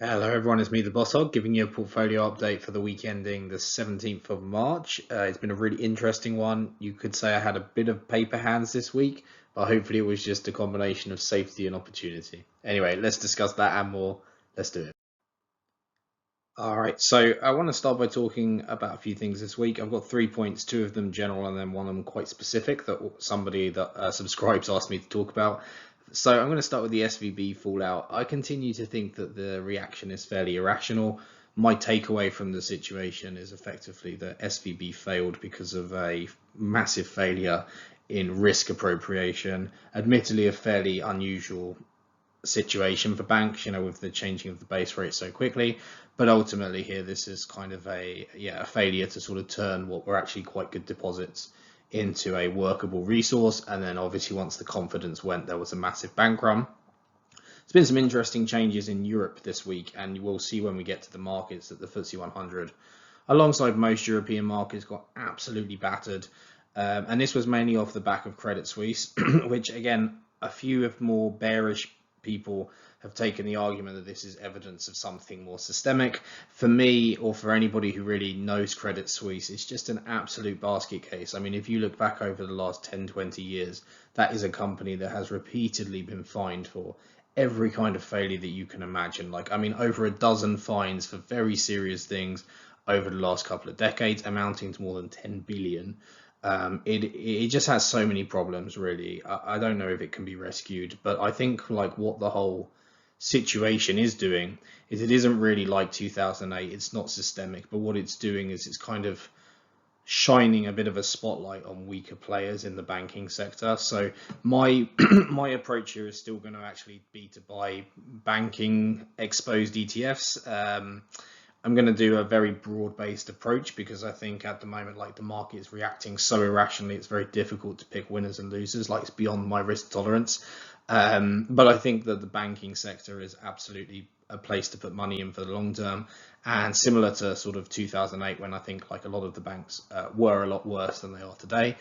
Hello everyone, it's me, the Boss Hog, giving you a portfolio update for the week ending the 17th of March. It's been a really interesting one. You could say I had a bit of paper hands this week, but hopefully it was just a combination of safety and opportunity. Anyway, let's discuss that and more. Let's do it. All right, so I want to start by talking about a few things this week. I've got 3 points, two of them general and then one of them quite specific that somebody that subscribes asked me to talk about. So I'm going to start with the SVB fallout. I continue to think that the reaction is fairly irrational. My takeaway from the situation is effectively that SVB failed because of a massive failure in risk appropriation, admittedly a fairly unusual situation for banks, with the changing of the base rate so quickly. But ultimately here, this is kind of a failure to sort of turn what were actually quite good deposits into a workable resource. And then obviously once the confidence went, there was a massive bank run. There's been some interesting changes in Europe this week, and you will see when we get to the markets that the FTSE 100, alongside most European markets, got absolutely battered. And this was mainly off the back of Credit Suisse, which again, a few of more bearish people have taken the argument that this is evidence of something more systemic. For me, or for anybody who really knows Credit Suisse, it's just an absolute basket case. I mean, if you look back over the last 10, 20 years, that is a company that has repeatedly been fined for every kind of failure that you can imagine. Like, I mean, over a dozen fines for very serious things over the last couple of decades, amounting to more than 10 billion. It just has so many problems, really. I don't know if it can be rescued, but I think like what the whole situation is doing is it isn't really like 2008. It's not systemic, but what it's doing is it's kind of shining a bit of a spotlight on weaker players in the banking sector. So my my approach here is still going to actually be to buy banking exposed ETFs. I'm going to do a very broad-based approach because I think at the moment, like the market is reacting so irrationally, it's very difficult to pick winners and losers. Like it's beyond my risk tolerance. But I think that the banking sector is absolutely a place to put money in for the long term. And similar to sort of 2008, when I think like a lot of the banks were a lot worse than they are today,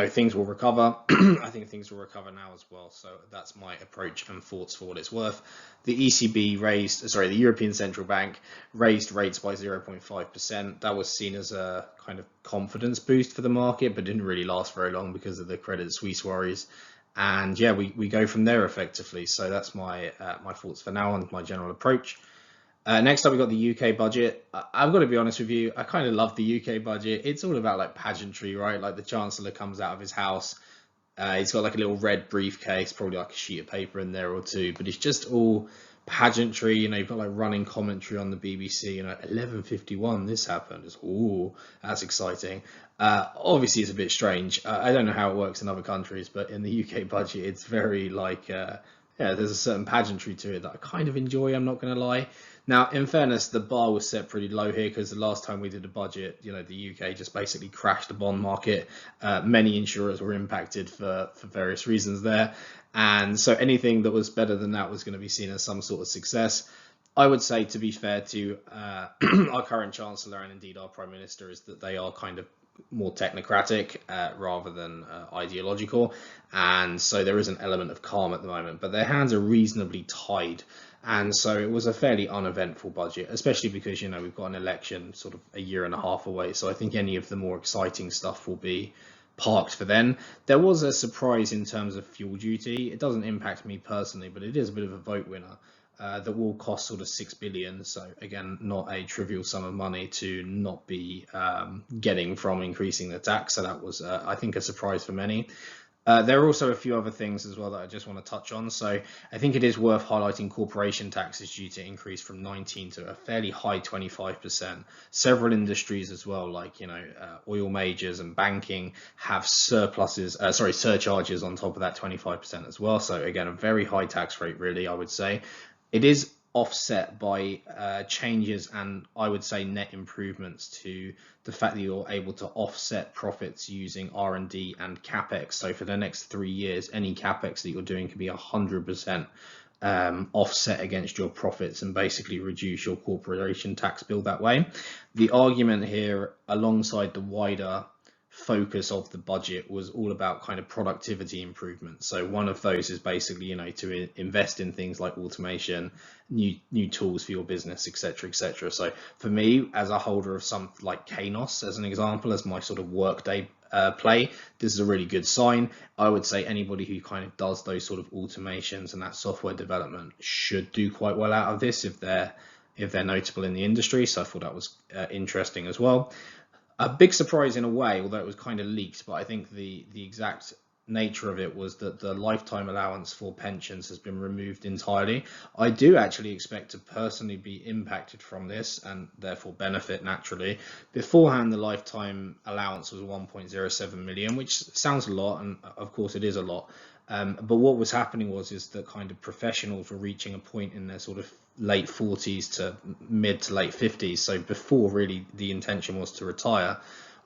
things will recover. I think things will recover now as well. So that's my approach and thoughts for what it's worth. The the European Central Bank raised rates by 0.5%. That was seen as a kind of confidence boost for the market, but didn't really last very long because of the Credit Suisse worries. And yeah, we go from there effectively. So that's my my thoughts for now on my general approach. Next up, we got the UK budget. I've got to be honest with you, I kind of love the UK budget. It's all about like pageantry, right? Like the Chancellor comes out of his house. He's got like a little red briefcase, probably like a sheet of paper in there or two, but it's just all pageantry. You've got like running commentary on the BBC. 11:51, this happened. Ooh, that's exciting. Obviously, it's a bit strange. I don't know how it works in other countries, but in the UK budget, it's very like yeah, there's a certain pageantry to it that I kind of enjoy. I'm not going to lie. Now, in fairness, the bar was set pretty low here because the last time we did a budget, the UK just basically crashed the bond market. Many insurers were impacted for various reasons there. And so anything that was better than that was going to be seen as some sort of success. I would say, to be fair to our current Chancellor and indeed our Prime Minister, is that they are kind of more technocratic rather than ideological. And so there is an element of calm at the moment, but their hands are reasonably tied. And so it was a fairly uneventful budget, especially because, we've got an election sort of a year and a half away. So I think any of the more exciting stuff will be parked for then. There was a surprise in terms of fuel duty. It doesn't impact me personally, but it is a bit of a vote winner. That will cost sort of 6 billion. So again, not a trivial sum of money to not be getting from increasing the tax. So that was, I think, a surprise for many. There are also a few other things as well that I just want to touch on. So I think it is worth highlighting corporation taxes due to increase from 19 to a fairly high 25%. Several industries as well, like, oil majors and banking have surcharges on top of that 25% as well. So again, a very high tax rate, really, I would say. It is offset by changes and I would say net improvements to the fact that you're able to offset profits using R&D and capex. So for the next 3 years, any capex that you're doing can be 100% offset against your profits and basically reduce your corporation tax bill that way. The argument here, alongside the wider focus of the budget was all about kind of productivity improvement. So one of those is basically, to invest in things like automation, new tools for your business, etc., etc. So for me, as a holder of some like Kainos, as an example, as my sort of workday play, this is a really good sign. I would say anybody who kind of does those sort of automations and that software development should do quite well out of this if they're notable in the industry. So I thought that was interesting as well. A big surprise in a way, although it was kind of leaked, but I think the exact nature of it was that the lifetime allowance for pensions has been removed entirely. I do actually expect to personally be impacted from this and therefore benefit naturally. Beforehand, the lifetime allowance was 1.07 million, which sounds a lot, and of course it is a lot. But what was happening is that kind of professionals were reaching a point in their sort of late 40s to mid to late 50s, so before really the intention was to retire,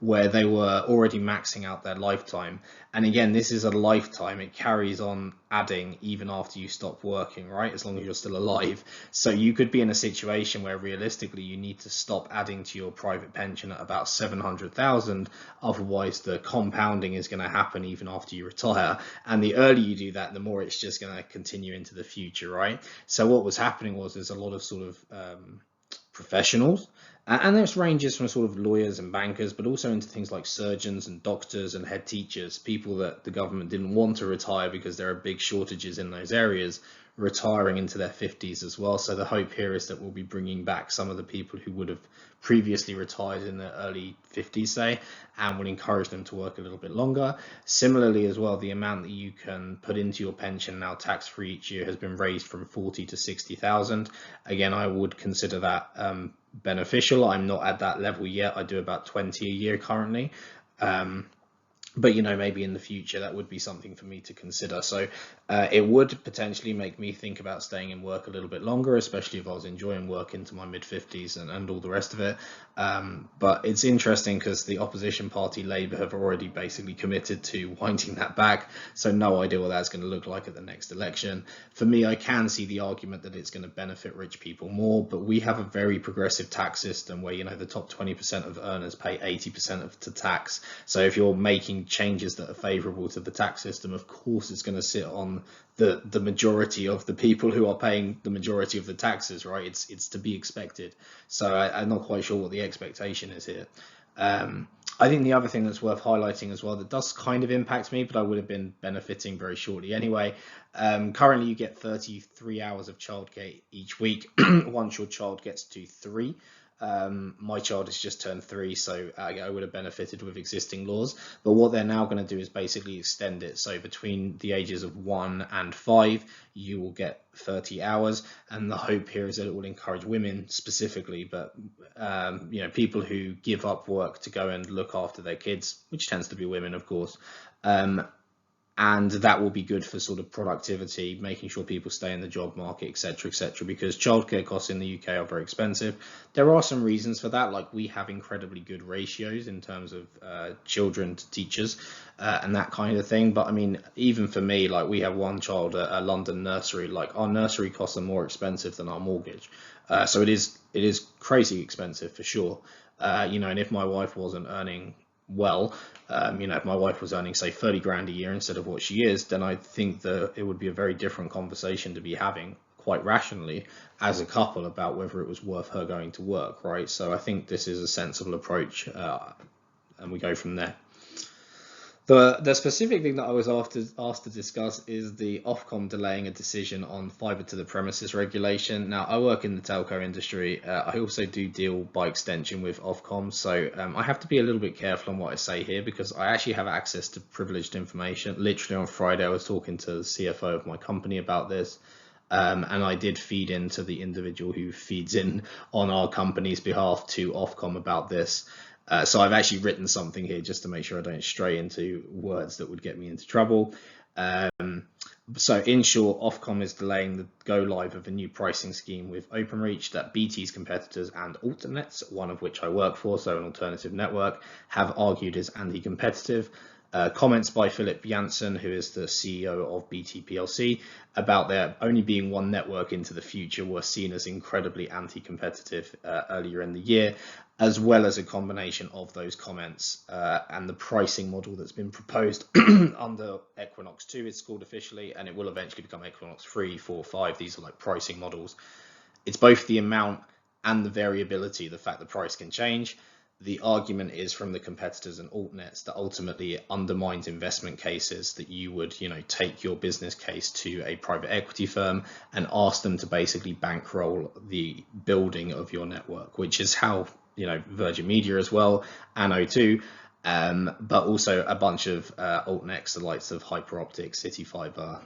where they were already maxing out their lifetime. And again, this is a lifetime. It carries on adding even after you stop working, right? As long as you're still alive. So you could be in a situation where realistically you need to stop adding to your private pension at about 700,000. Otherwise, the compounding is going to happen even after you retire. And the earlier you do that, the more it's just going to continue into the future, right? So what was happening was there's a lot of sort of professionals, and this ranges from sort of lawyers and bankers, but also into things like surgeons and doctors and head teachers, people that the government didn't want to retire because there are big shortages in those areas, retiring into their 50s as well. So the hope here is that we'll be bringing back some of the people who would have previously retired in their early 50s, say, and would encourage them to work a little bit longer. Similarly as well, the amount that you can put into your pension now tax-free each year has been raised from 40 to 60,000. Again, I would consider that beneficial. I'm not at that level yet. I do about 20 a year currently. But maybe in the future that would be something for me to consider. So it would potentially make me think about staying in work a little bit longer, especially if I was enjoying work into my mid-50s and all the rest of it. But it's interesting because the opposition party Labour have already basically committed to winding that back. So no idea what that's going to look like at the next election. For me, I can see the argument that it's going to benefit rich people more, but we have a very progressive tax system where the top 20% of earners pay 80% of the tax. So if you're making changes that are favourable to the tax system, of course it's going to sit on the majority of the people who are paying the majority of the taxes, right? It's to be expected. So I'm not quite sure what the expectation is here. I think the other thing that's worth highlighting as well that does kind of impact me, but I would have been benefiting very shortly anyway. Currently you get 33 hours of childcare each week once your child gets to 3. My child has just turned 3, so I would have benefited with existing laws. But what they're now going to do is basically extend it. So between the ages of 1 and 5, you will get 30 hours. And the hope here is that it will encourage women specifically, but people who give up work to go and look after their kids, which tends to be women, of course. And that will be good for sort of productivity, making sure people stay in the job market, etc., etc. Because childcare costs in the UK are very expensive. There are some reasons for that, like we have incredibly good ratios in terms of children to teachers and that kind of thing. But I mean, even for me, like we have one child at a London nursery, like our nursery costs are more expensive than our mortgage. So it is crazy expensive for sure. And if my wife wasn't earning well, if my wife was earning say 30 grand a year instead of what she is, then I think that it would be a very different conversation to be having quite rationally as a couple about whether it was worth her going to work, right? So I think this is a sensible approach, and we go from there. The specific thing that I was asked to discuss is the Ofcom delaying a decision on fibre to the premises regulation. Now, I work in the telco industry. I also do deal by extension with Ofcom, so I have to be a little bit careful on what I say here because I actually have access to privileged information. Literally on Friday, I was talking to the CFO of my company about this. And I did feed into the individual who feeds in on our company's behalf to Ofcom about this. So I've actually written something here just to make sure I don't stray into words that would get me into trouble. So in short, Ofcom is delaying the go live of a new pricing scheme with Openreach that BT's competitors and Alternets, one of which I work for, so an alternative network, have argued is anti-competitive. Comments by Philip Janssen, who is the CEO of BT PLC, about there only being one network into the future were seen as incredibly anti-competitive earlier in the year, as well as a combination of those comments and the pricing model that's been proposed under Equinox 2, it's called officially, and it will eventually become Equinox 3, 4, 5. These are like pricing models. It's both the amount and the variability, the fact the price can change. The argument is from the competitors and altnets that ultimately it undermines investment cases, that you would, take your business case to a private equity firm and ask them to basically bankroll the building of your network, which is how, Virgin Media as well, and O2, but also a bunch of altnets, the likes of Hyperoptics, City Fiber,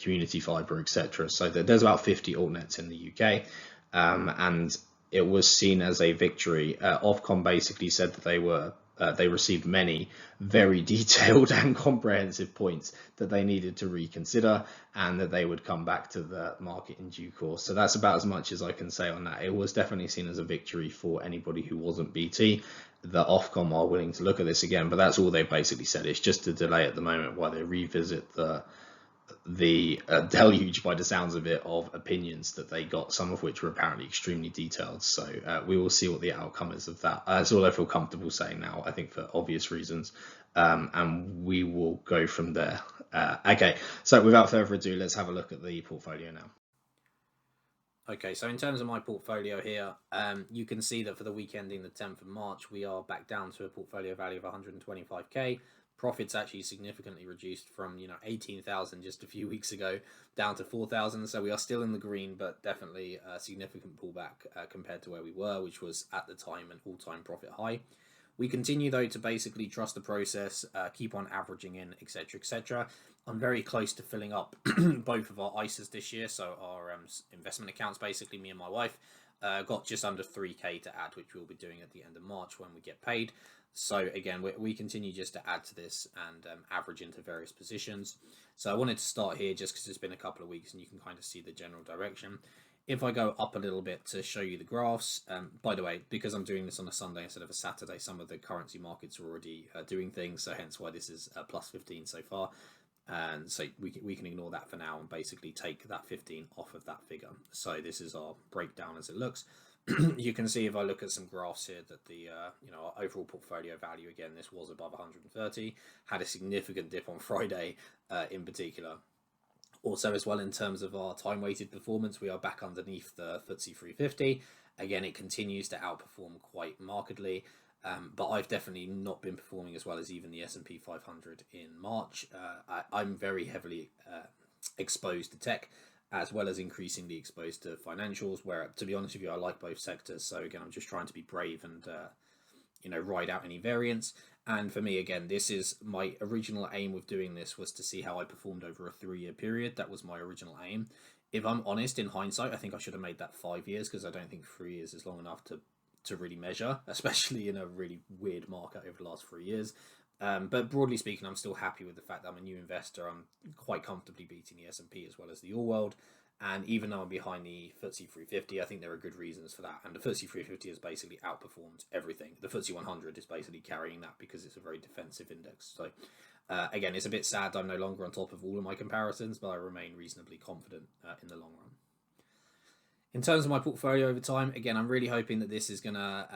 Community Fiber, etc. So there's about 50 altnets in the UK, and it was seen as a victory. Ofcom basically said that they received many very detailed and comprehensive points that they needed to reconsider, and that they would come back to the market in due course. So that's about as much as I can say on that. It was definitely seen as a victory for anybody who wasn't BT. The Ofcom are willing to look at this again, but that's all they basically said. It's just a delay at the moment while they revisit the deluge, by the sounds of it, of opinions that they got, some of which were apparently extremely detailed. So we will see what the outcome is of that. That's all I feel comfortable saying now, I think, for obvious reasons, and we will go from there. Okay, so without further ado, let's have a look at the portfolio now. Okay, so in terms of my portfolio here, you can see that for the week ending the 10th of March, we are back down to a portfolio value of 125k. Profits actually significantly reduced from 18,000 just a few weeks ago down to 4,000. So we are still in the green, but definitely a significant pullback compared to where we were, which was at the time an all-time profit high. We continue though to basically trust the process, keep on averaging in, etc., etc. I'm very close to filling up both of our ISAs this year, so our investment accounts, basically me and my wife, got just under 3k to add, which we'll be doing at the end of March when we get paid. So again, we continue just to add to this and average into various positions. So I wanted to start here just because it's been a couple of weeks and you can kind of see the general direction. If I go up a little bit to show you the graphs, by the way, because I'm doing this on a Sunday instead of a Saturday, some of the currency markets are already doing things, so hence why this is plus 15 so far. And so we can ignore that for now and basically take that 15 off of that figure. So this is our breakdown as it looks. You can see if I look at some graphs here that the our overall portfolio value, again, this was above 130, had a significant dip on Friday in particular. Also as well, in terms of our time weighted performance, we are back underneath the FTSE 350. Again, it continues to outperform quite markedly, but I've definitely not been performing as well as even the S&P 500 in March. I'm very heavily exposed to tech, as well as increasingly exposed to financials, where, to be honest with you, I like both sectors. So again, I'm just trying to be brave and ride out any variance. And for me, again, this is my original aim with doing this, was to see how I performed over a 3-year period. That was my original aim. If I'm honest, in hindsight, I think I should have made that 5 years, because I don't think 3 years is long enough to really measure, especially in a really weird market over the last 3 years. But broadly speaking, I'm still happy with the fact that I'm a new investor. I'm quite comfortably beating the S&P as well as the All World. And even though I'm behind the FTSE 350, I think there are good reasons for that. And the FTSE 350 has basically outperformed everything. The FTSE 100 is basically carrying that because it's a very defensive index. So again, it's a bit sad I'm no longer on top of all of my comparisons, but I remain reasonably confident in the long run. In terms of my portfolio over time, again, I'm really hoping that this is going to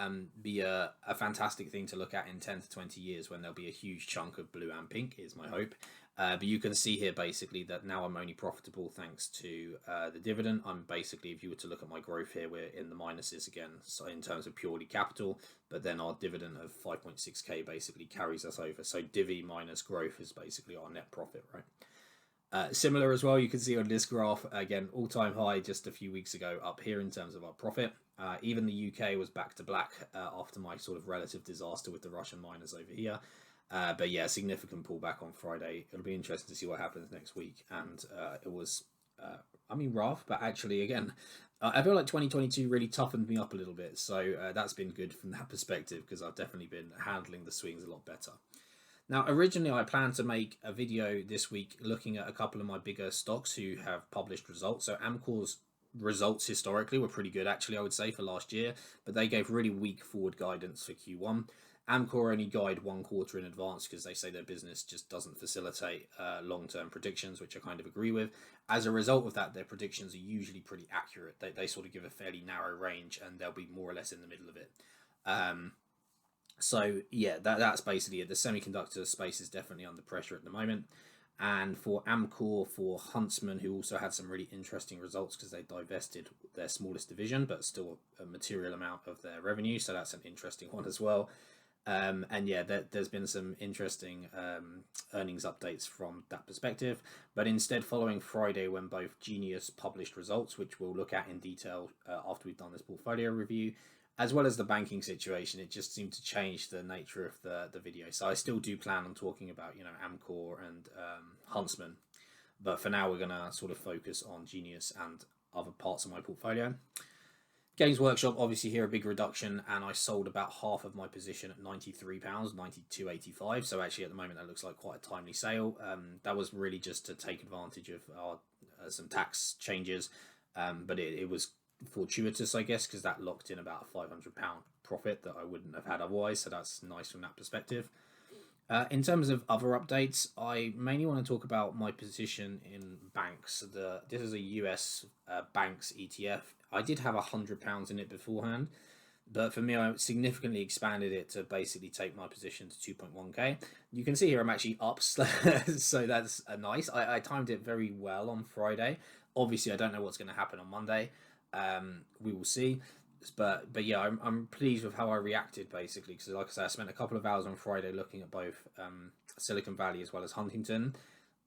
be a fantastic thing to look at in 10 to 20 years, when there'll be a huge chunk of blue and pink, is my hope. But you can see here basically that now I'm only profitable thanks to the dividend. I'm basically, if you were to look at my growth here, we're in the minuses again, so in terms of purely capital, but then our dividend of 5.6k basically carries us over. So divvy minus growth is basically our net profit, right? Similar as well, you can see on this graph, again, all-time high just a few weeks ago up here in terms of our profit. Even the UK was back to black after my sort of relative disaster with the Russian miners over here. But yeah, significant pullback on Friday. It'll be interesting to see what happens next week. And it was, rough, but actually, again, I feel like 2022 really toughened me up a little bit. So that's been good from that perspective, because I've definitely been handling the swings a lot better. Now, originally, I planned to make a video this week looking at a couple of my bigger stocks who have published results. So Amcor's results historically were pretty good, actually, I would say, for last year, but they gave really weak forward guidance for Q1. Amcor only guide 1 quarter in advance because they say their business just doesn't facilitate long-term predictions, which I kind of agree with. As a result of that, their predictions are usually pretty accurate. They sort of give a fairly narrow range, and they'll be more or less in the middle of it. So yeah, that's basically it. The semiconductor space is definitely under pressure at the moment. And for Amcor, for Huntsman, who also had some really interesting results because they divested their smallest division, but still a material amount of their revenue. So that's an interesting one as well. And yeah, there's been some interesting earnings updates from that perspective. But instead, following Friday, when both Genius published results, which we'll look at in detail after we've done this portfolio review, as well as the banking situation, it just seemed to change the nature of the video. So I still do plan on talking about, Amcor and Huntsman. But for now, we're going to sort of focus on Genius and other parts of my portfolio. Games Workshop, obviously here a big reduction, and I sold about half of my position at £93, 92.85. So actually at the moment that looks like quite a timely sale. That was really just to take advantage of our some tax changes, but it was fortuitous, I guess, because that locked in about a £500 profit that I wouldn't have had otherwise. So that's nice from that perspective. In terms of other updates, I mainly want to talk about my position in banks. This is a US banks ETF. I did have £100 in it beforehand, but for me, I significantly expanded it to basically take my position to 2.1k. You can see here I'm actually up, so that's nice. I timed it very well on Friday. Obviously, I don't know what's going to happen on Monday. We will see. But yeah, I'm pleased with how I reacted basically, because like I said, I spent a couple of hours on Friday looking at both Silicon Valley as well as Huntington.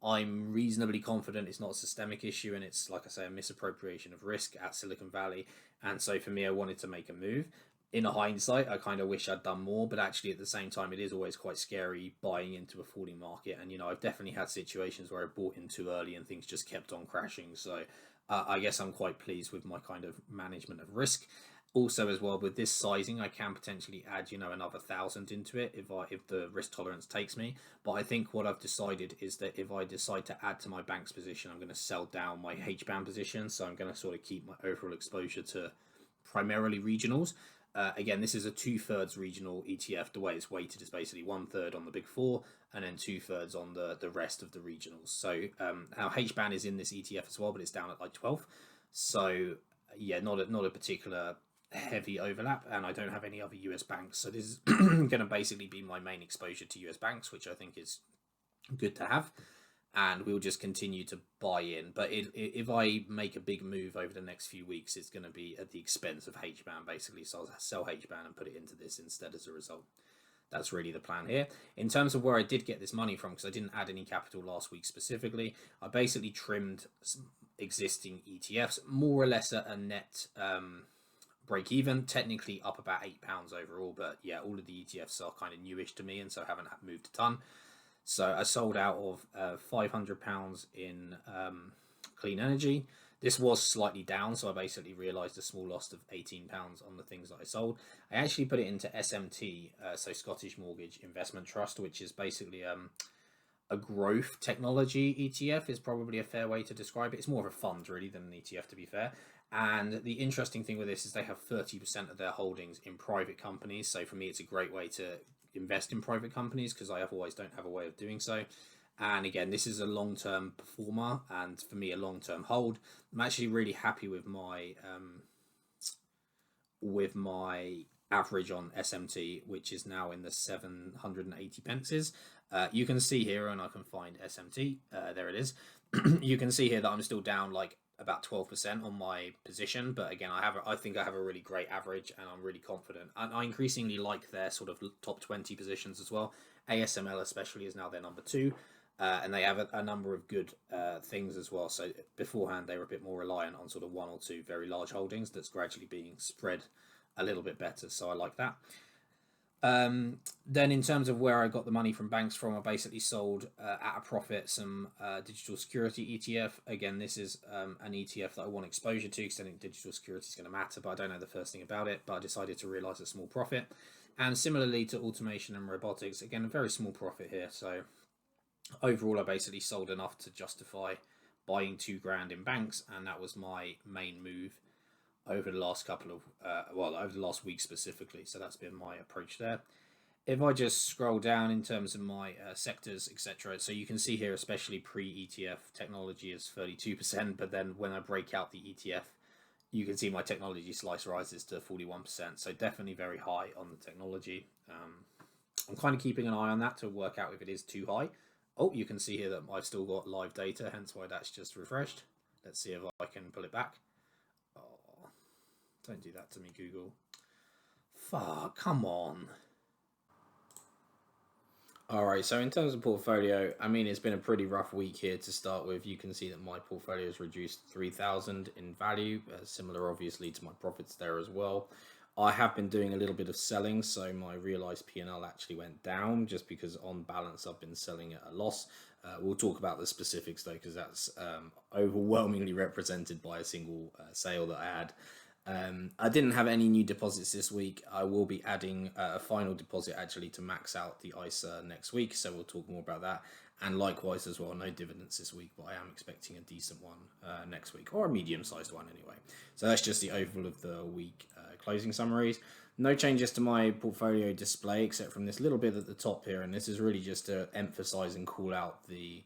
I'm reasonably confident it's not a systemic issue, and it's, like I say, a misappropriation of risk at Silicon Valley. And so for me, I wanted to make a move. In hindsight, I kind of wish I'd done more, but actually at the same time, it is always quite scary buying into a falling market. And I've definitely had situations where I bought in too early and things just kept on crashing. So I guess I'm quite pleased with my kind of management of risk. Also, as well, with this sizing, I can potentially add, another 1,000 into it if the risk tolerance takes me. But I think what I've decided is that if I decide to add to my bank's position, I'm going to sell down my HBAN position. So I'm going to sort of keep my overall exposure to primarily regionals. Again, this is a 2/3 regional ETF. The way it's weighted is basically 1/3 on the big four and then 2/3 on the rest of the regionals. So our HBAN is in this ETF as well, but it's down at like 12. So yeah, not a particular heavy overlap, and I don't have any other US banks, so this is going to basically be my main exposure to US banks, which I think is good to have, and we'll just continue to buy in. But if I make a big move over the next few weeks, it's going to be at the expense of HBAN basically, so I'll sell HBAN and put it into this instead as a result. That's really the plan here. In terms of where I did get this money from, because I didn't add any capital last week specifically, I basically trimmed some existing ETFs, more or less at a net break even, technically up about £8 overall, but yeah, all of the ETFs are kind of newish to me, and so haven't moved a ton. So I sold out of £500 in clean energy. This was slightly down, so I basically realised a small loss of £18 on the things that I sold. I actually put it into SMT, so Scottish Mortgage Investment Trust, which is basically a growth technology ETF is probably a fair way to describe it. It's more of a fund really than an ETF, to be fair. And the interesting thing with this is they have 30% of their holdings in private companies. So for me, it's a great way to invest in private companies because I otherwise don't have a way of doing so. And again, this is a long-term performer, and for me, a long-term hold. I'm actually really happy with my average on SMT, which is now in the 780 pences. You can see here, and I can find SMT. There it is. You can see here that I'm still down like about 12% on my position, but again, I think I have a really great average, and I'm really confident. And I increasingly like their sort of top 20 positions as well. ASML especially is now their number 2, and they have a number of good things as well. So beforehand, they were a bit more reliant on sort of 1 or 2 very large holdings that's gradually being spread a little bit better. So I like that. Then in terms of where I got the money from banks from, I basically sold at a profit some digital security ETF. Again, this is an ETF that I want exposure to because I think digital security is going to matter, but I don't know the first thing about it, but I decided to realize a small profit. And similarly to automation and robotics, again, a very small profit here. So overall, I basically sold enough to justify buying £2,000 in banks, and that was my main move over the last couple of over the last week specifically. So that's been my approach there. If I just scroll down in terms of my sectors, etc., so you can see here, especially pre-ETF, technology is 32%, but then when I break out the ETF, you can see my technology slice rises to 41%. So definitely very high on the technology. I'm kind of keeping an eye on that to work out if it is too high. Oh, you can see here that I've still got live data, hence why that's just refreshed. Let's see if I can pull it back. Oh, don't do that to me, Google. Fuck, come on. All right, so in terms of portfolio, I mean, it's been a pretty rough week here to start with. You can see that my portfolio has reduced 3,000 in value, similar obviously to my profits there as well. I have been doing a little bit of selling, so my realized P&L actually went down just because on balance I've been selling at a loss. We'll talk about the specifics though, because that's overwhelmingly represented by a single sale that I had. I didn't have any new deposits this week. I will be adding a final deposit actually to max out the ISA next week, so we'll talk more about that. And likewise as well, no dividends this week, but I am expecting a decent one next week, or a medium-sized one anyway. So that's just the overall of the week closing summaries. No changes to my portfolio display except from this little bit at the top here, and this is really just to emphasize and call out the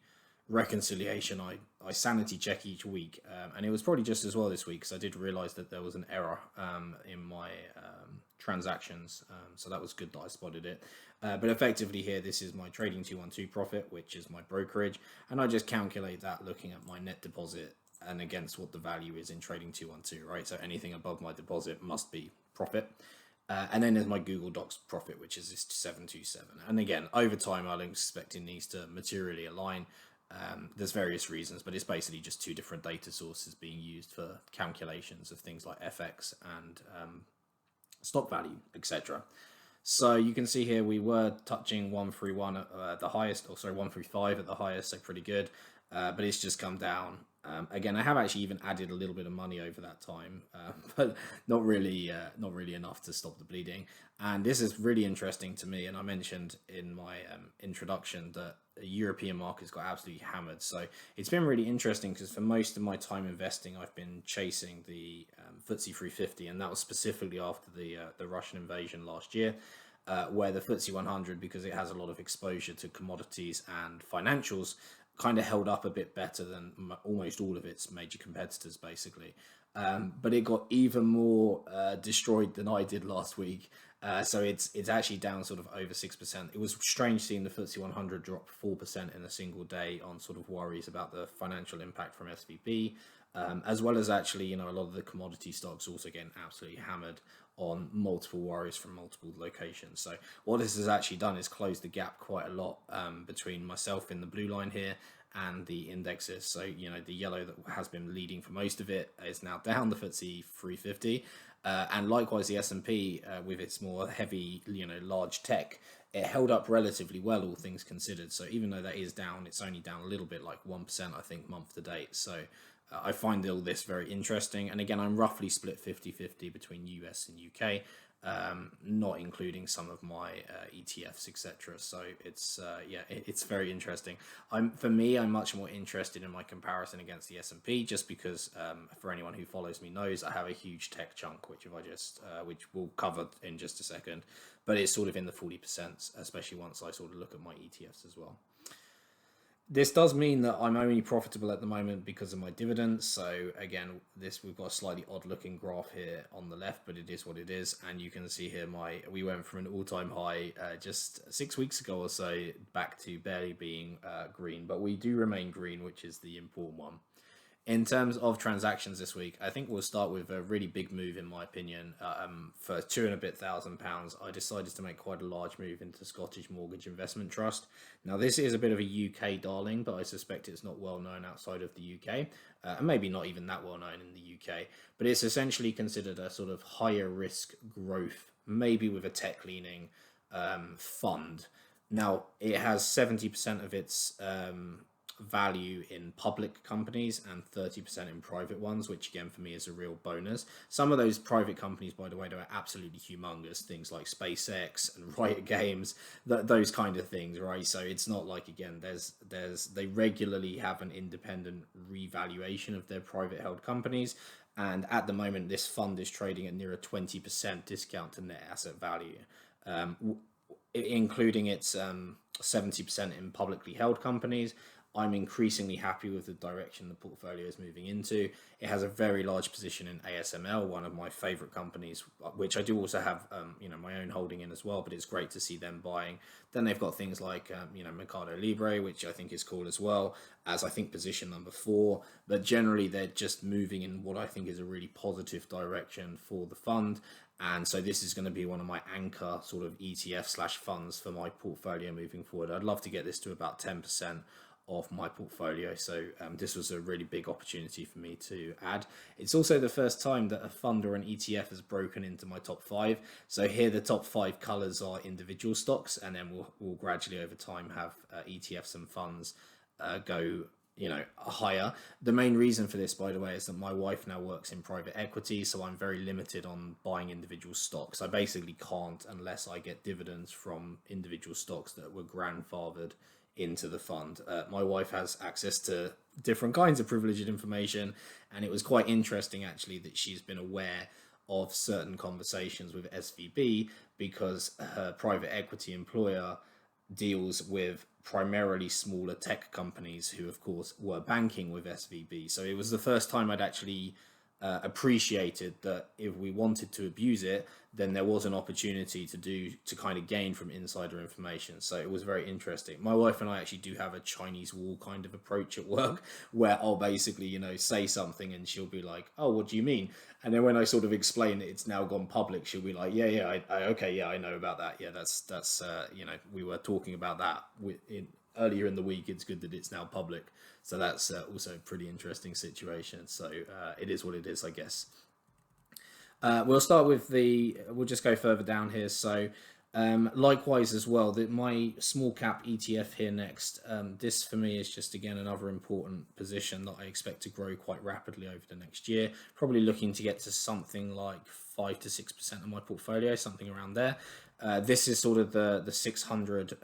reconciliation I sanity check each week, and it was probably just as well this week because I did realize that there was an error in my transactions, so that was good that I spotted it. But effectively here, this is my trading 212 profit, which is my brokerage, and I just calculate that looking at my net deposit and against what the value is in trading 212, right? So anything above my deposit must be profit. And then there's my Google Docs profit, which is this 727. And again, over time, I'm expecting these to materially align. There's various reasons, but it's basically just two different data sources being used for calculations of things like FX and stock value, etc. So you can see here we were touching 131 at the highest, or sorry, 135 at the highest, so pretty good. But it's just come down. Again, I have actually even added a little bit of money over that time, but not really enough to stop the bleeding. And this is really interesting to me. And I mentioned in my introduction that European markets got absolutely hammered. So it's been really interesting because for most of my time investing, I've been chasing the FTSE 350, and that was specifically after the Russian invasion last year. Where the FTSE 100, because it has a lot of exposure to commodities and financials, kind of held up a bit better than almost all of its major competitors, basically. But it got even more destroyed than I did last week. So it's actually down sort of over 6%. It was strange seeing the FTSE 100 drop 4% in a single day on sort of worries about the financial impact from SVB, as well as actually, a lot of the commodity stocks also getting absolutely hammered on multiple worries from multiple locations. So what this has actually done is close the gap quite a lot between myself in the blue line here and the indexes. So, the yellow that has been leading for most of it is now down, the FTSE 350. And likewise, the S&P with its more heavy, large tech, it held up relatively well, all things considered. So even though that is down, it's only down a little bit, like 1%, I think, month to date. So I find all this very interesting. And again, I'm roughly split 50-50 between US and UK, not including some of my ETFs, etc. So it's it's very interesting. For me, I'm much more interested in my comparison against the S&P, just because for anyone who follows me knows I have a huge tech chunk, which which we'll cover in just a second, but it's sort of in the 40%, especially once I sort of look at my ETFs as well. This does mean that I'm only profitable at the moment because of my dividends. So again, we've got a slightly odd looking graph here on the left, but it is what it is. And you can see here we went from an all-time high just 6 weeks ago or so back to barely being green, but we do remain green, which is the important one. In terms of transactions this week, I think we'll start with a really big move, in my opinion. For £2,000, I decided to make quite a large move into Scottish Mortgage Investment Trust. Now, this is a bit of a UK darling, but I suspect it's not well known outside of the UK, and maybe not even that well known in the UK. But it's essentially considered a sort of higher risk growth, maybe with a tech leaning fund. Now, it has 70% of its value in public companies and 30% in private ones, which again for me is a real bonus. Some of those private companies, by the way, are absolutely humongous, things like SpaceX and Riot Games, those kind of things, right? So it's not like, again, they regularly have an independent revaluation of their private held companies, and at the moment this fund is trading at near a 20% discount to net asset value. including its 70% in publicly held companies. I'm increasingly happy with the direction the portfolio is moving into. It has a very large position in ASML, one of my favorite companies, which I do also have, my own holding in as well. But it's great to see them buying. Then they've got things like, Mercado Libre, which I think is cool as well, as I think position number 4. But generally, they're just moving in what I think is a really positive direction for the fund. And so this is going to be one of my anchor sort of ETF/funds for my portfolio moving forward. I'd love to get this to about 10% of my portfolio. So this was a really big opportunity for me to add. It's also the first time that a fund or an ETF has broken into my top 5. So here the top 5 colors are individual stocks, and then we'll gradually over time have ETFs and funds go higher. The main reason for this, by the way, is that my wife now works in private equity, so I'm very limited on buying individual stocks. I basically can't unless I get dividends from individual stocks that were grandfathered into the fund. My wife has access to different kinds of privileged information, and it was quite interesting actually that she's been aware of certain conversations with SVB because her private equity employer deals with primarily smaller tech companies who of course were banking with SVB. So it was the first time I'd actually appreciated that if we wanted to abuse it, then there was an opportunity to kind of gain from insider information. So it was very interesting. My wife and I actually do have a Chinese wall kind of approach at work, where I'll basically say something and she'll be like, "Oh, what do you mean?" And then when I sort of explain that it's now gone public, she'll be like, okay, yeah, I know about that. Yeah, that's we were talking about that earlier in the week. It's good that it's now public. So that's also a pretty interesting situation. So it is what it is, I guess. We'll start with we'll just go further down here. So likewise as well, my small cap ETF here next, this for me is just again another important position that I expect to grow quite rapidly over the next year. Probably looking to get to something like 5 to 6% of my portfolio, something around there. This is sort of the 600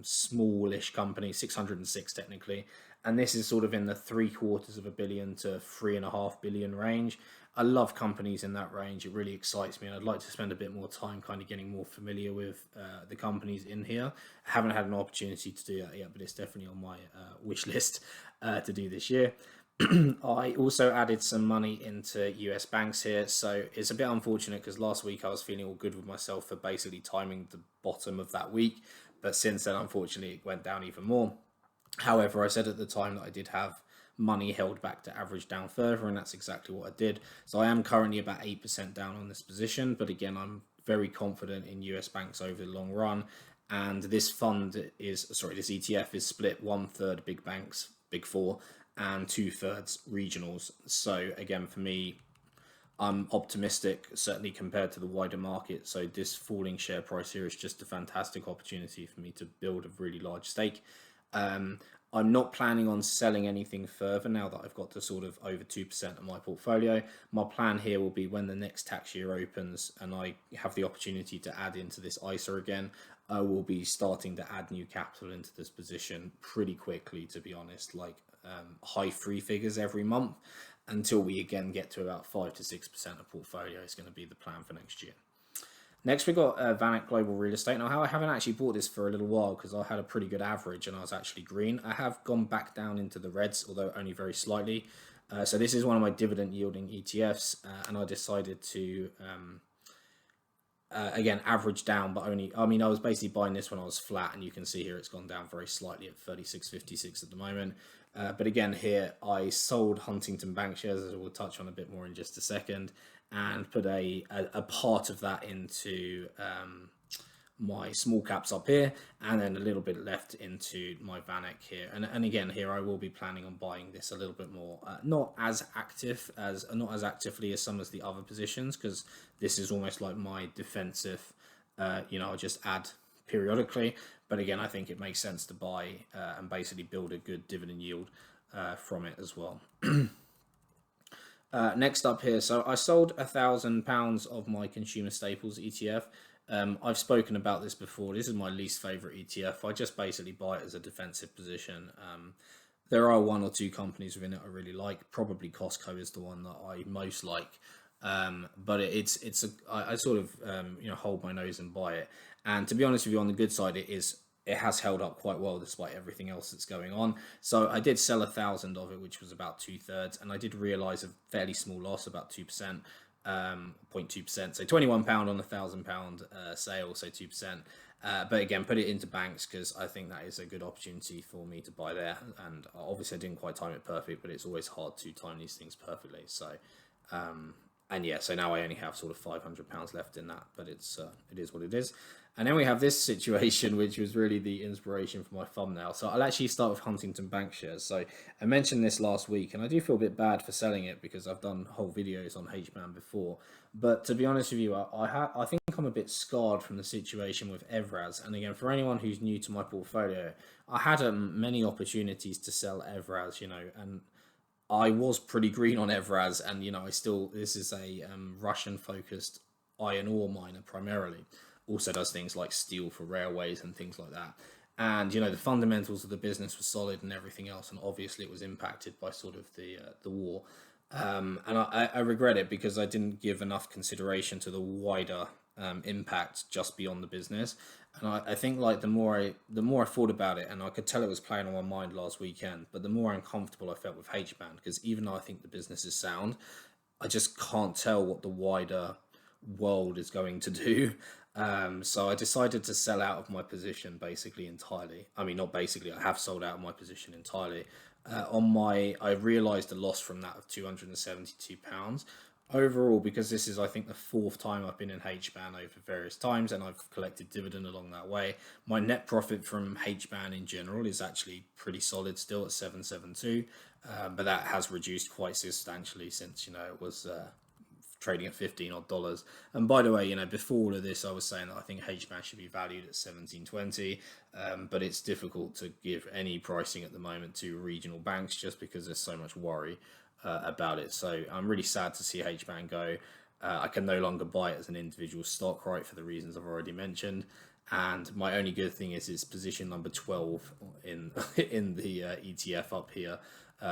smallish company, 606 technically, and this is sort of in the $750 million to $3.5 billion range. I love companies in that range. It really excites me, and I'd like to spend a bit more time kind of getting more familiar with the companies in here. I haven't had an opportunity to do that yet, but it's definitely on my wish list to do this year. I also added some money into US banks here, so it's a bit unfortunate because last week I was feeling all good with myself for basically timing the bottom of that week, but since then unfortunately it went down even more. However, I said at the time that I did have money held back to average down further, and that's exactly what I did. So I am currently about 8% down on this position, but again, I'm very confident in US banks over the long run. And this this ETF is split 1/3 big banks, big four, and 2/3 regionals. So again, for me, I'm optimistic, certainly compared to the wider market. So this falling share price here is just a fantastic opportunity for me to build a really large stake. I'm not planning on selling anything further now that I've got to sort of over 2% of my portfolio. My plan here will be when the next tax year opens and I have the opportunity to add into this ISA again, I will be starting to add new capital into this position pretty quickly, to be honest, like high 3 figures every month until we again get to about 5 to 6% of portfolio is going to be the plan for next year. Next, we got Vanek Global Real Estate. Now, I haven't actually bought this for a little while because I had a pretty good average and I was actually green. I have gone back down into the reds, although only very slightly. So this is one of my dividend yielding ETFs, and I decided to, again, average down, but I was basically buying this when I was flat, and you can see here it's gone down very slightly at 36.56 at the moment. But again, here I sold Huntington Bank shares, as we'll touch on a bit more in just a second, and put a part of that into my small caps up here, and then a little bit left into my Vanek here. And again, here I will be planning on buying this a little bit more, not as actively as some of the other positions, because this is almost like my defensive. I'll just add periodically, but again, I think it makes sense to buy and basically build a good dividend yield from it as well. Next up here, so I sold £1,000 of my consumer staples ETF. I've spoken about this before. This is my least favorite ETF. I just basically buy it as a defensive position. There are one or two companies within it I really like. Probably Costco is the one that I most like. But I sort of hold my nose and buy it. And to be honest with you, on the good side, it has held up quite well despite everything else that's going on. So I did sell 1,000 of it, which was about 2/3, and I did realize a fairly small loss, about 2%, 0.2%. So £21 on £1,000 sale, so 2%. But again, put it into banks because I think that is a good opportunity for me to buy there. And obviously, I didn't quite time it perfect, but it's always hard to time these things perfectly. So, and yeah, so now I only have sort of £500 left in that, but it is what it is. And then we have this situation, which was really the inspiration for my thumbnail. So I'll actually start with Huntington Bank shares. So I mentioned this last week, and I do feel a bit bad for selling it because I've done whole videos on HBAN before. But to be honest with you, I think I'm a bit scarred from the situation with Evraz. And again, for anyone who's new to my portfolio, I had many opportunities to sell Evraz, and I was pretty green on Evraz, and this is a Russian focused iron ore miner primarily. Also does things like steel for railways and things like that. And the fundamentals of the business were solid and everything else, and obviously it was impacted by sort of the war. And I regret it because I didn't give enough consideration to the wider impact just beyond the business. And I think like the more I thought about it, and I could tell it was playing on my mind last weekend, but the more uncomfortable I felt with HBAN, because even though I think the business is sound, I just can't tell what the wider world is going to do. So I decided to sell out of my position basically entirely. I mean, not basically, I have sold out of my position entirely. I realised a loss from that of £272 overall, because this is, I think, the fourth time I've been in HBAN over various times, and I've collected dividend along that way. My net profit from HBAN in general is actually pretty solid still at 772, but that has reduced quite substantially since it was trading at $15 odd. And by the way, before all of this, I was saying that I think HBAN should be valued at 1720, but it's difficult to give any pricing at the moment to regional banks just because there's so much worry about it. So I'm really sad to see HBAN go. I can no longer buy it as an individual stock, right, for the reasons I've already mentioned. And my only good thing is it's position number 12 in in the ETF up here.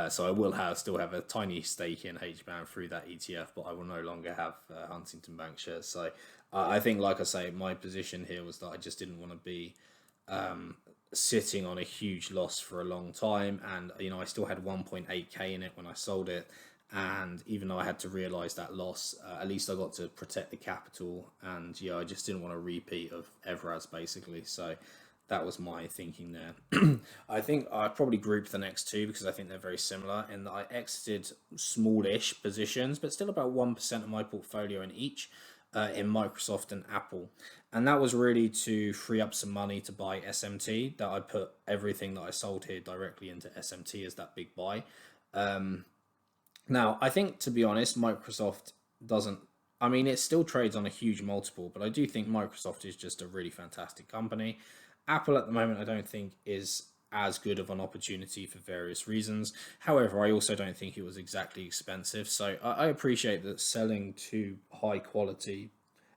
So I will still have a tiny stake in HBAN through that ETF, but I will no longer have Huntington Bank shares. So I think, like I say, my position here was that I just didn't want to be sitting on a huge loss for a long time. And I still had 1.8k in it when I sold it. And even though I had to realize that loss, at least I got to protect the capital. And I just didn't want a repeat of Evraz basically. So that was my thinking there. I think I probably grouped the next two because I think they're very similar in that I exited smallish positions, but still about 1% of my portfolio in each, in Microsoft and Apple. And that was really to free up some money to buy SMT, that I put everything that I sold here directly into SMT as that big buy. Now, I think, to be honest, Microsoft doesn't. I mean, it still trades on a huge multiple, but I do think Microsoft is just a really fantastic company. Apple at the moment, I don't think is as good of an opportunity for various reasons. However, I also don't think it was exactly expensive. So I appreciate that selling to high quality,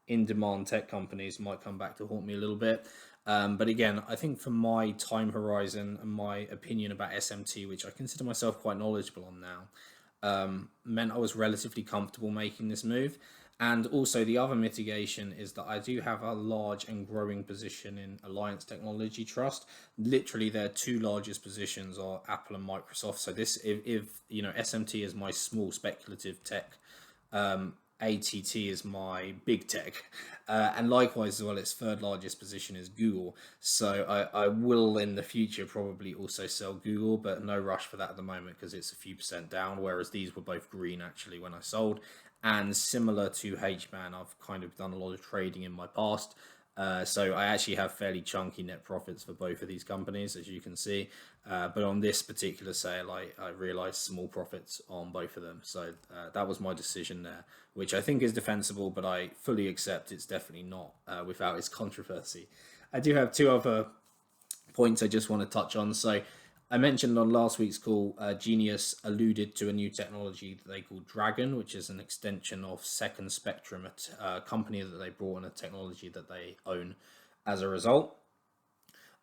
in demand tech companies might come back to haunt me a little bit. But again, I think for my time horizon and my opinion about SMT, which I consider myself quite knowledgeable on now, meant I was relatively comfortable making this move. And also the other mitigation is that I do have a large and growing position in Alliance Technology Trust. Literally their two largest positions are Apple and Microsoft. So this, if SMT is my small speculative tech, ATT is my big tech, and likewise as well, its third largest position is Google. So I will in the future probably also sell Google, but no rush for that at the moment because it's a few percent down, whereas these were both green actually when I sold. And similar to HBAN, I've kind of done a lot of trading in my past. So I actually have fairly chunky net profits for both of these companies, as you can see. But on this particular sale, I realized small profits on both of them. So that was my decision there, which I think is defensible, but I fully accept it's definitely not without its controversy. I do have two other points I just want to touch on. So I mentioned on last week's call, Genius alluded to a new technology that they call Dragon, which is an extension of Second Spectrum, a company that they brought in, a technology that they own as a result.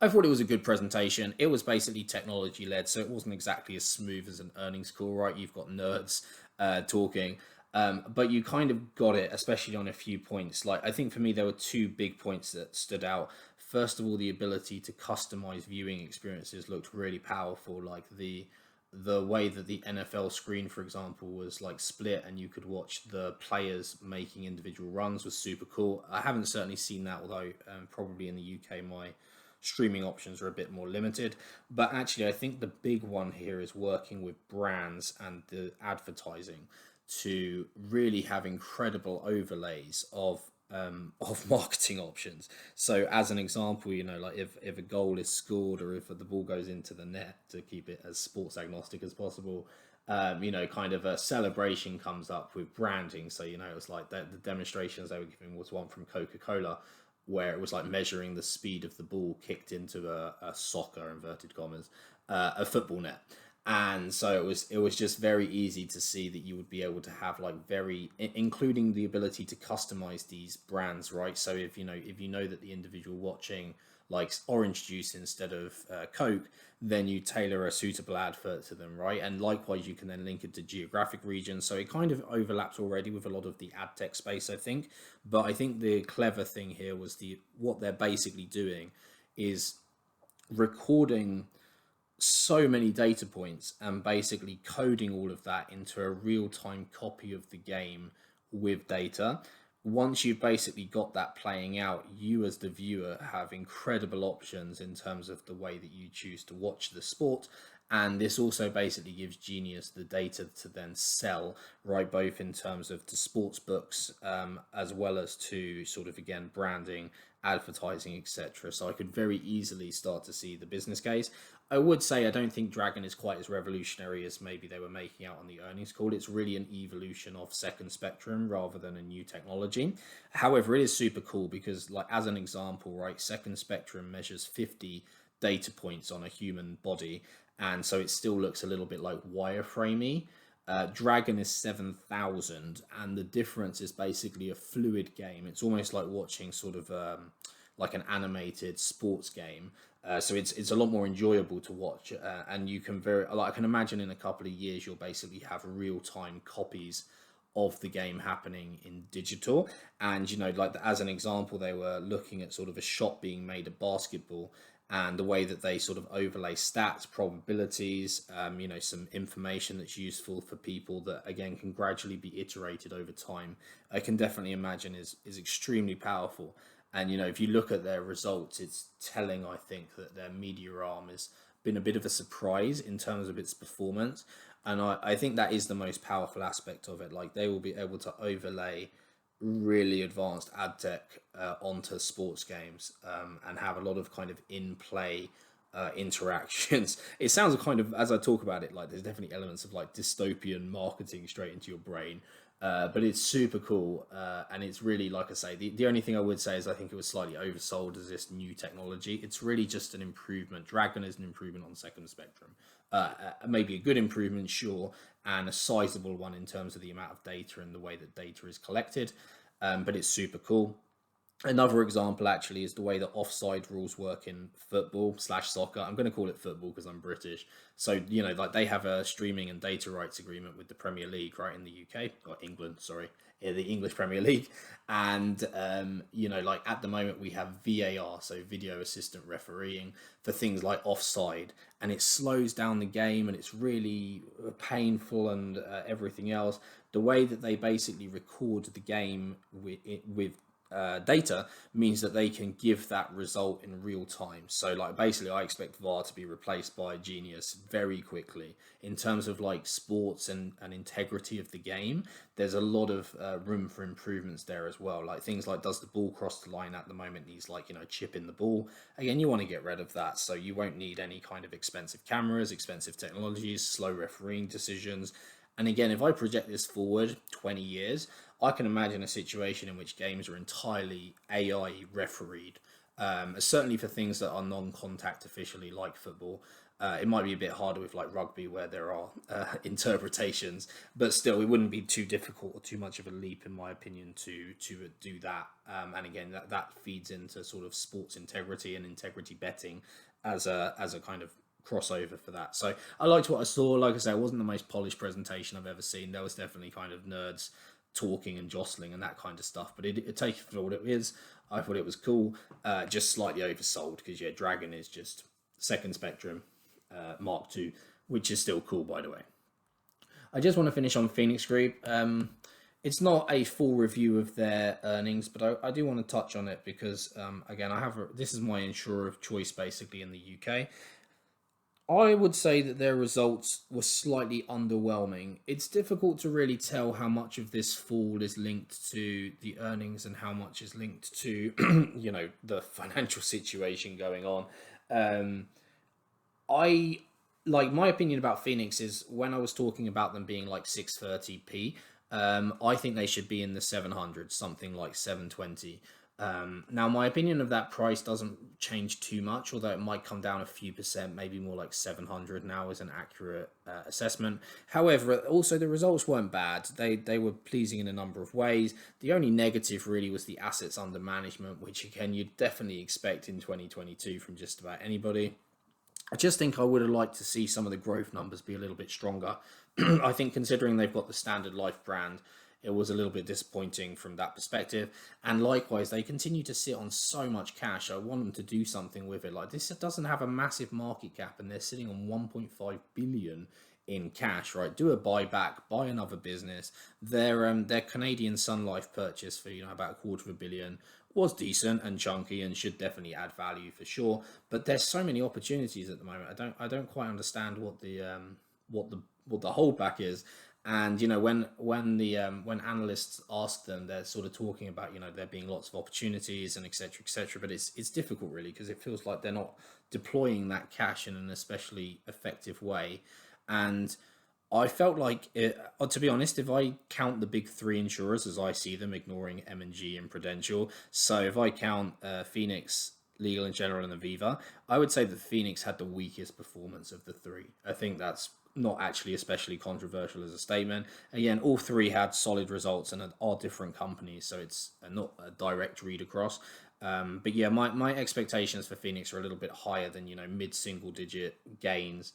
I thought it was a good presentation. It was basically technology led, so it wasn't exactly as smooth as an earnings call, right? You've got nerds talking. But you kind of got it, especially on a few points. Like I think for me, there were two big points that stood out. First of all, the ability to customize viewing experiences looked really powerful. Like the way that the NFL screen, for example, was like split and you could watch the players making individual runs was super cool. I haven't certainly seen that, although probably in the UK my streaming options are a bit more limited. But actually, I think the big one here is working with brands and the advertising to really have incredible overlays of marketing options. So as an example, like if a goal is scored or if the ball goes into the net, to keep it as sports agnostic as possible, kind of a celebration comes up with branding. So it was like the demonstrations they were giving was one from Coca-Cola, where it was like measuring the speed of the ball kicked into a soccer, inverted commas, a football net. And so it was just very easy to see that you would be able to have like including the ability to customize these brands, right? So if you know that the individual watching likes orange juice instead of Coke, then you tailor a suitable advert to them, right? And likewise, you can then link it to geographic regions. So it kind of overlaps already with a lot of the ad tech space, I think. But I think the clever thing here was what they're basically doing is recording so many data points and basically coding all of that into a real-time copy of the game with data. Once you've basically got that playing out, you as the viewer have incredible options in terms of the way that you choose to watch the sport. And this also basically gives Genius the data to then sell, right? Both in terms of the sports books, as well as to sort of, again, branding, advertising, etc. So I could very easily start to see the business case. I would say I don't think Dragon is quite as revolutionary as maybe they were making out on the earnings call. It's really an evolution of Second Spectrum rather than a new technology. However, it is super cool because, like, as an example, right, Second Spectrum measures 50 data points on a human body, and so it still looks a little bit like wireframey. Dragon is 7,000, and the difference is basically a fluid game. It's almost like watching sort of like an animated sports game. So it's a lot more enjoyable to watch, and you can I can imagine in a couple of years you'll basically have real time copies of the game happening in digital. And like as an example, they were looking at sort of a shot being made at basketball, and the way that they sort of overlay stats, probabilities, some information that's useful for people that again can gradually be iterated over time. I can definitely imagine is extremely powerful. And if you look at their results, it's telling, I think, that their media arm has been a bit of a surprise in terms of its performance. And I think that is the most powerful aspect of it. Like they will be able to overlay really advanced ad tech onto sports games, and have a lot of kind of in play interactions. It sounds kind of, as I talk about it, like there's definitely elements of like dystopian marketing straight into your brain. But it's super cool, and it's really, like I say, the only thing I would say is I think it was slightly oversold as this new technology. It's really just an improvement. Dragon is an improvement on Second Spectrum. Maybe a good improvement, sure, and a sizable one in terms of the amount of data and the way that data is collected. But it's super cool. Another example actually is the way that offside rules work in football slash soccer. I'm going to call it football because I'm British. So, like they have a streaming and data rights agreement with the Premier League, right, in the UK, or England, sorry, the English Premier League. And, like at the moment we have VAR, so video assistant refereeing, for things like offside. And it slows down the game and it's really painful and everything else. The way that they basically record the game with data means that they can give that result in real time. So like basically I expect VAR to be replaced by Genius very quickly. In terms of like sports and integrity of the game, there's a lot of room for improvements there as well. Like things like, does the ball cross the line at the moment, needs like chip in the ball. Again, you want to get rid of that, so you won't need any kind of expensive cameras, expensive technologies, slow refereeing decisions. And again, if I project this forward 20 years, I can imagine a situation in which games are entirely AI refereed. Certainly for things that are non-contact officially, like football. It might be a bit harder with like rugby, where there are interpretations, but still, it wouldn't be too difficult or too much of a leap, in my opinion, to do that. And again, that feeds into sort of sports integrity and integrity betting as a kind of crossover for that. So I liked what I saw. Like I said, it wasn't the most polished presentation I've ever seen. There was definitely kind of nerds talking and jostling and that kind of stuff, but it take it for what it is. I thought it was cool, just slightly oversold because yeah, Dragon is just second spectrum Mark II, which is still cool, by the way. I just want to finish on Phoenix Group. It's not a full review of their earnings, but I do want to touch on it because, again, this is my insurer of choice basically in the UK. I would say that their results were slightly underwhelming. It's difficult to really tell how much of this fall is linked to the earnings and how much is linked to, the financial situation going on. Um, I like my opinion about Phoenix is when I was talking about them being like 630p. I think they should be in the 700, something like 720. Now, my opinion of that price doesn't change too much, although it might come down a few percent, maybe more like 700 now is an accurate assessment. However, also the results weren't bad. They were pleasing in a number of ways. The only negative really was the assets under management, which again, you'd definitely expect in 2022 from just about anybody. I just think I would have liked to see some of the growth numbers be a little bit stronger. I think considering they've got the Standard Life brand, it was a little bit disappointing from that perspective. And likewise, they continue to sit on so much cash. I want them to do something with it. Like this doesn't have a massive market cap, and they're sitting on 1.5 billion in cash. Right, do a buyback, buy another business. Their Canadian Sun Life purchase for about $250 million was decent and chunky and should definitely add value for sure. But there's so many opportunities at the moment. I don't quite understand what the holdback is. And when analysts ask them, they're sort of talking about there being lots of opportunities and etc etc. But it's difficult really because it feels like they're not deploying that cash in an especially effective way. And I felt like, to be honest, if I count the big three insurers as I see them, ignoring M&G and Prudential, so if I count Phoenix, Legal and General, and Aviva, I would say that Phoenix had the weakest performance of the three. I think that's not actually especially controversial as a statement. Again, all three had solid results and are different companies, so it's not a direct read across. But yeah, my expectations for Phoenix are a little bit higher than mid-single digit gains,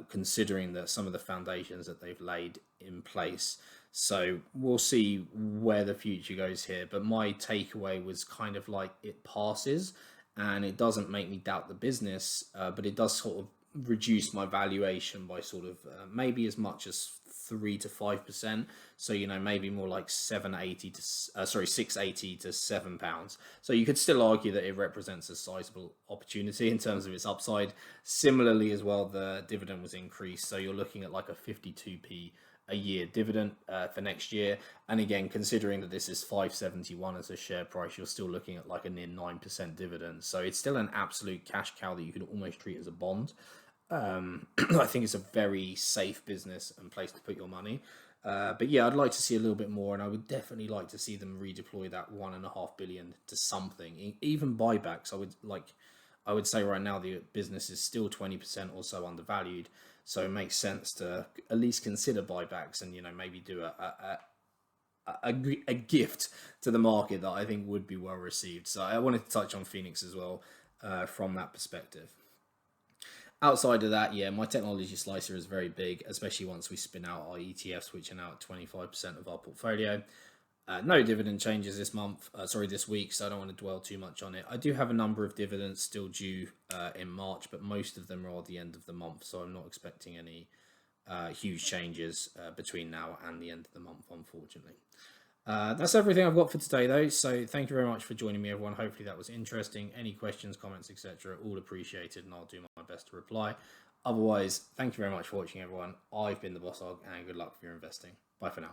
considering that some of the foundations that they've laid in place. So we'll see where the future goes here. But my takeaway was kind of like it passes and it doesn't make me doubt the business, but it does sort of reduce my valuation by sort of maybe as much as 3 to 5%. So maybe more like 680 to £7. So you could still argue that it represents a sizable opportunity in terms of its upside. Similarly, as well, the dividend was increased, so you're looking at like a 52p a year dividend for next year. And again, considering that this is 571 as a share price, you're still looking at like a near 9% dividend. So it's still an absolute cash cow that you could almost treat as a bond. I think it's a very safe business and place to put your money. But yeah, I'd like to see a little bit more, and I would definitely like to see them redeploy that 1.5 billion to something, even buybacks. I would say right now the business is still 20% or so undervalued, so it makes sense to at least consider buybacks and maybe do a gift to the market that I think would be well received. So I wanted to touch on Phoenix as well from that perspective. Outside of that, yeah, my technology slicer is very big, especially once we spin out our ETFs, which are now at 25% of our portfolio. No dividend changes this week, so I don't want to dwell too much on it. I do have a number of dividends still due in March, but most of them are at the end of the month, so I'm not expecting any huge changes between now and the end of the month, unfortunately. That's everything I've got for today, though. So thank you very much for joining me, everyone. Hopefully that was interesting. Any questions, comments, etc., all appreciated, and I'll do my best to reply. Otherwise, thank you very much for watching, everyone. I've been the Boss Hog, and good luck with your investing. Bye for now.